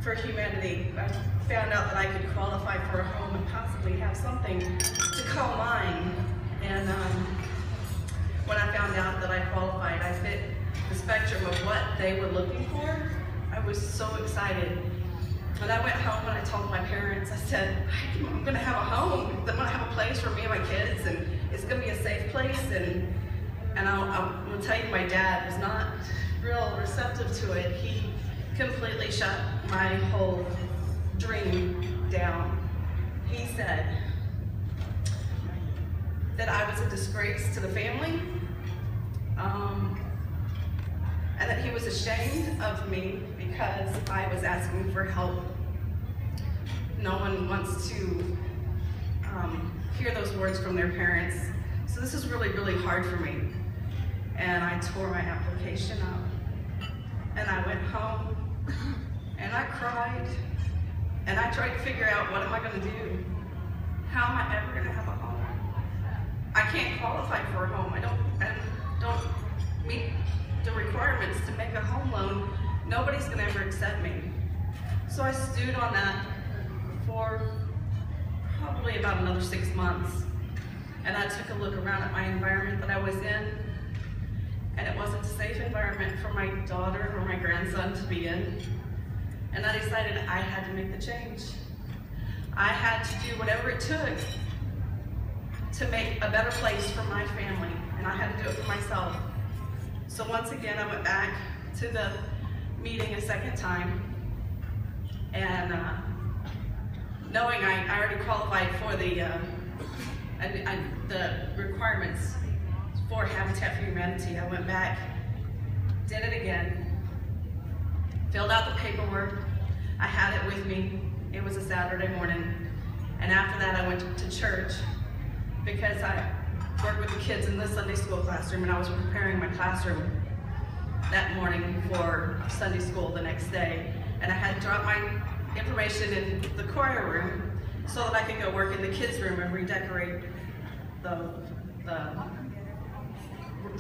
for humanity. I found out that I could qualify for a home and possibly have something to call mine. And when I found out that I qualified, I fit the spectrum of what they were looking for. I was so excited. When I went home and I told my parents, I said, I'm gonna have a home. I'm gonna have a place for me and my kids, and it's gonna be a safe place. And I'm gonna tell you, my dad was not real receptive to it. He completely shut my whole dream down. He said that I was a disgrace to the family, and that he was ashamed of me because I was asking for help. No one wants to hear those words from their parents. So this is really, really hard for me. And I tore my application up. And I went home and I cried. And I tried to figure out, what am I gonna do? How am I ever gonna have a home? I can't qualify for a home. I don't meet the requirements to make a home loan. Nobody's gonna ever accept me. So I stewed on that for probably about another 6 months. And I took a look around at my environment that I was in, and it wasn't a safe environment for my daughter or my grandson to be in. And I decided I had to make the change. I had to do whatever it took to make a better place for my family, and I had to do it for myself. So once again, I went back to the meeting a second time, and knowing I already qualified for the requirements for Habitat for Humanity, I went back, did it again, filled out the paperwork. I had it with me. It was a Saturday morning, and after that I went to church because I worked with the kids in the Sunday school classroom, and I was preparing my classroom that morning for Sunday school the next day. And I had dropped my information in the choir room so that I could go work in the kids' room and redecorate the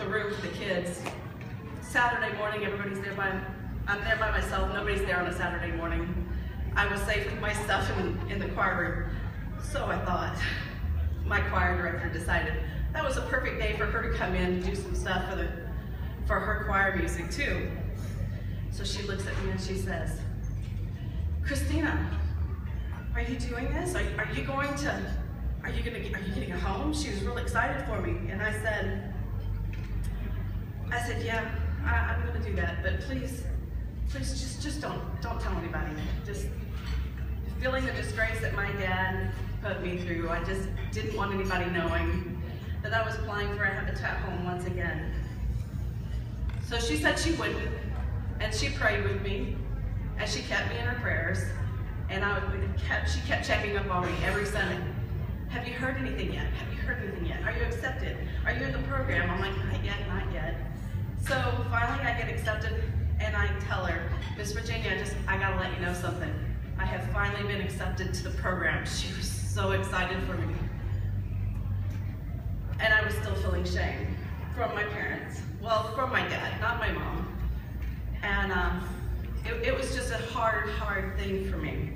room for the kids. Saturday morning, everybody's there I'm there by myself. Nobody's there on a Saturday morning. I was safe with my stuff in the choir room. So I thought. My choir director decided that was a perfect day for her to come in and do some stuff for her choir music too. So she looks at me and she says, Christina, are you doing this? Are you getting a home? She was really excited for me. And I said, yeah, I'm gonna do that, but please just don't tell anybody. Just feeling the disgrace that my dad put me through. I just didn't want anybody knowing that I was applying for a Habitat home once again. So she said she wouldn't, and she prayed with me, and she kept me in her prayers, and she kept checking up on me every Sunday. Have you heard anything yet? Have you heard anything yet? Are you accepted? Are you in the program? I'm like, not yet, not yet. So finally I get accepted, and I tell her, Miss Virginia, I gotta let you know something. I have finally been accepted to the program. She was so excited for me. And I was still feeling shame from my parents. Well, from my dad, not my mom. And it was just a hard thing for me.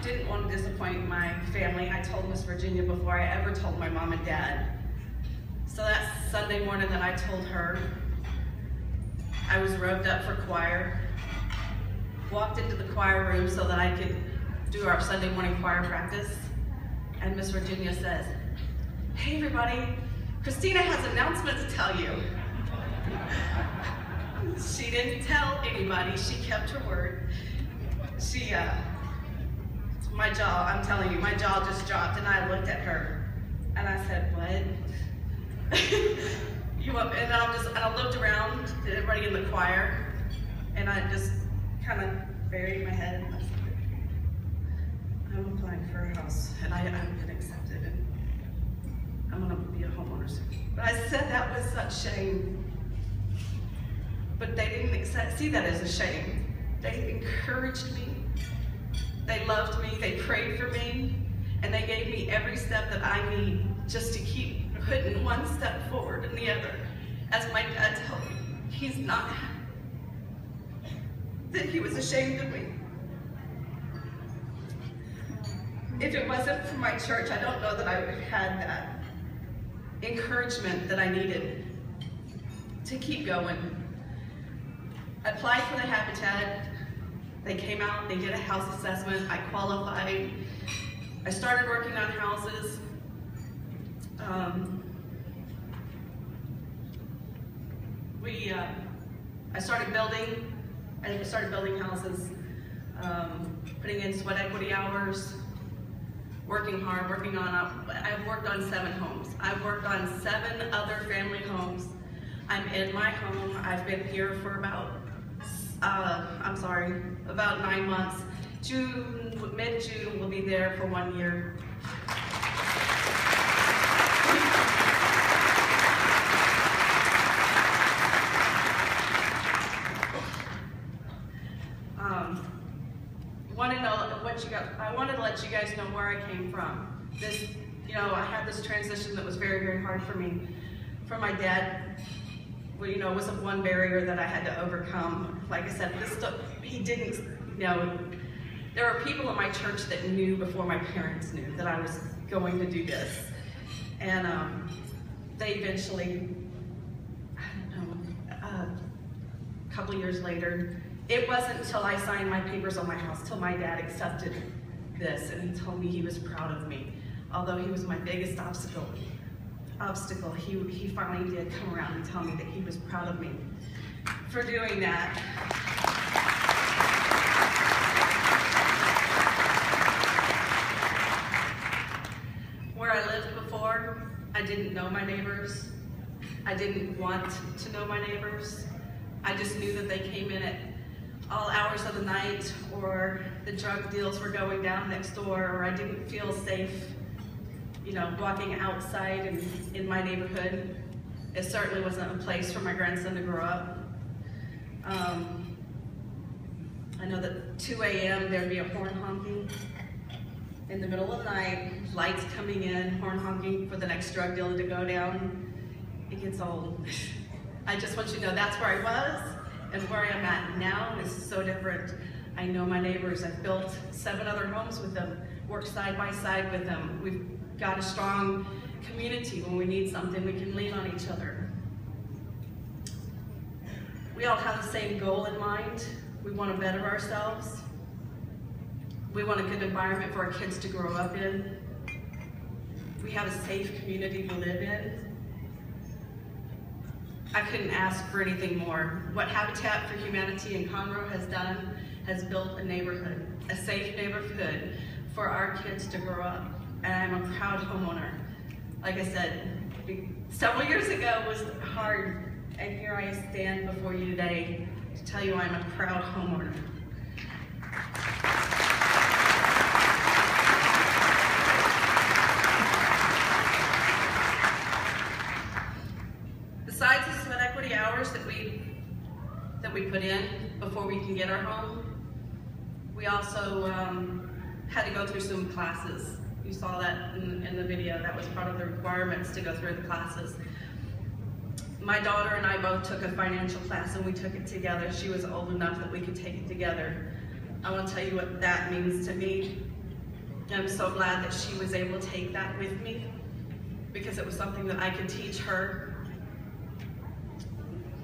Didn't want to disappoint my family. I told Miss Virginia before I ever told my mom and dad. So that Sunday morning that I told her, I was robed up for choir, walked into the choir room so that I could do our Sunday morning choir practice, and Miss Virginia says, hey everybody, Christina has an announcement to tell you. She didn't tell anybody, she kept her word. My jaw, I'm telling you, my jaw just dropped, and I looked at her, and I said, what? And I looked around at everybody in the choir, and I just kind of buried my head, and I said, I'm applying for a house, and I've been accepted, and I'm gonna be a homeowner soon. But I said that with such shame. But they didn't see that as a shame. They encouraged me. They loved me, they prayed for me, and they gave me every step that I need just to keep putting one step forward and the other. As my dad told me, he's not, that he was ashamed of me. If it wasn't for my church, I don't know that I would have had that encouragement that I needed to keep going. I applied for the Habitat. They came out, they did a house assessment, I qualified. I started working on houses. I started building houses, putting in sweat equity hours, working hard, I've worked on 7 homes. I've worked on 7 other family homes. I'm in my home. I've been here for about 9 months. Mid-June, we'll be there for 1 year. I wanted to let you guys know where I came from. I had this transition that was very, very hard for me. For my dad, it was one barrier that I had to overcome. Like I said, he didn't, there are people in my church that knew before my parents knew that I was going to do this. And they eventually, a couple years later, it wasn't until I signed my papers on my house, till my dad accepted this, and he told me he was proud of me. Although he was my biggest obstacle, he finally did come around and tell me that he was proud of me for doing that. Where I lived before, I didn't know my neighbors. I didn't want to know my neighbors. I just knew that they came in at all hours of the night, or the drug deals were going down next door, or I didn't feel safe, walking outside in my neighborhood. It certainly wasn't a place for my grandson to grow up. I know that 2 a.m. there'd be a horn honking in the middle of the night, lights coming in, horn honking for the next drug dealer to go down. It gets old. I just want you to know that's where I was, and where I am at now is so different. I know my neighbors. I've built 7 other homes with them, worked side by side with them. We've got a strong community. When we need something, we can lean on each other. We all have the same goal in mind. We want to better ourselves. We want a good environment for our kids to grow up in. We have a safe community to live in. I couldn't ask for anything more. What Habitat for Humanity in Conroe has done has built a neighborhood, a safe neighborhood for our kids to grow up. And I'm a proud homeowner. Like I said, several years ago was hard, and here I stand before you today to tell you I'm a proud homeowner. Besides the sweat equity hours that we put in before we can get our home, we also had to go through some classes. You saw that in the video. That was part of the requirements to go through the classes. My daughter and I both took a financial class, and we took it together. She was old enough that we could take it together. I want to tell you what that means to me. I'm so glad that she was able to take that with me, because it was something that I could teach her.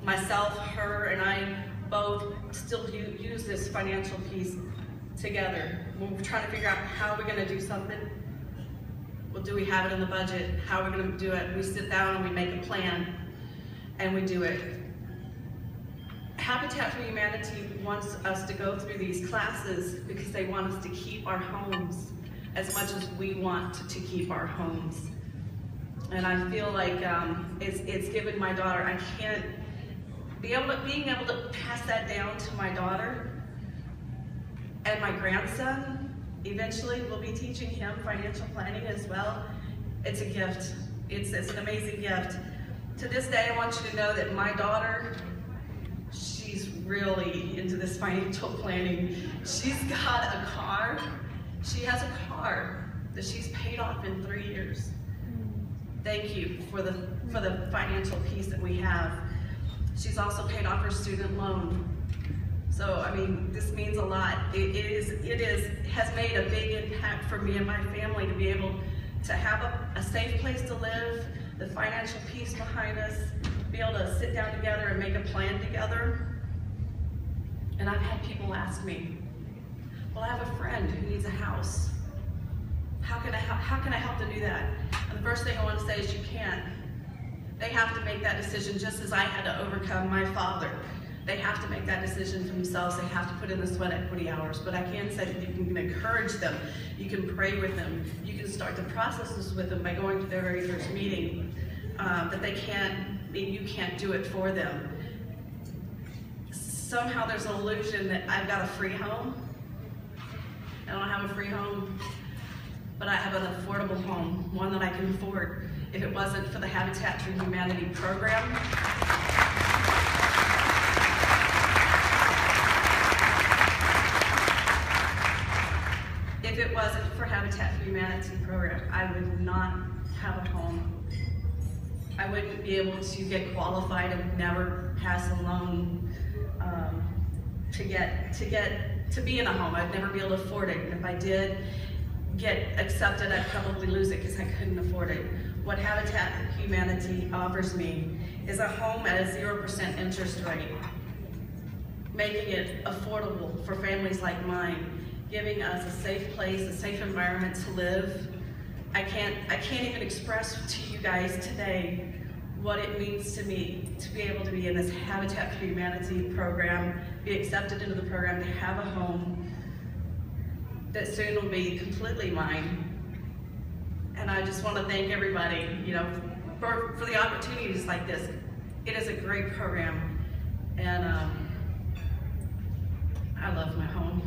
Myself, her, and I both still use this financial piece together. When we're trying to figure out how we're going to do something, well, do we have it in the budget? How are we going to do it? We sit down and we make a plan, and we do it. Habitat for Humanity wants us to go through these classes because they want us to keep our homes as much as we want to keep our homes. And I feel like it's given my daughter, I can't, being able to pass that down to my daughter and my grandson. Eventually we'll be teaching him financial planning as well. It's a gift. It's an amazing gift. To this day, I want you to know that my daughter, she's really into this financial planning. She's got a car. She has a car that she's paid off in 3 years. Thank you for the financial piece that we have. She's also paid off her student loan. So, I mean, this means a lot. It has made a big impact for me and my family to be able to have a safe place to live, the financial peace behind us, be able to sit down together and make a plan together. And I've had people ask me, well, I have a friend who needs a house. How can I help to do that? And the first thing I want to say is you can't. They have to make that decision just as I had to overcome my father. They have to make that decision for themselves. They have to put in the sweat equity hours. But I can say that you can encourage them. You can pray with them. You can start the processes with them by going to their very first meeting. That you can't do it for them. Somehow there's an illusion that I've got a free home. I don't have a free home, but I have an affordable home, one that I can afford. If it wasn't for the Habitat for Humanity program, if it wasn't for Habitat for Humanity program, I would not have a home. I wouldn't be able to get qualified. I would never pass a loan to be in a home. I'd never be able to afford it. And if I did get accepted, I'd probably lose it because I couldn't afford it. What Habitat for Humanity offers me is a home at a 0% interest rate, making it affordable for families like mine, giving us a safe place, a safe environment to live. I can't even express to you guys today what it means to me to be able to be in this Habitat for Humanity program, be accepted into the program, to have a home that soon will be completely mine. And I just want to thank everybody, for the opportunities like this. It is a great program, and I love my home.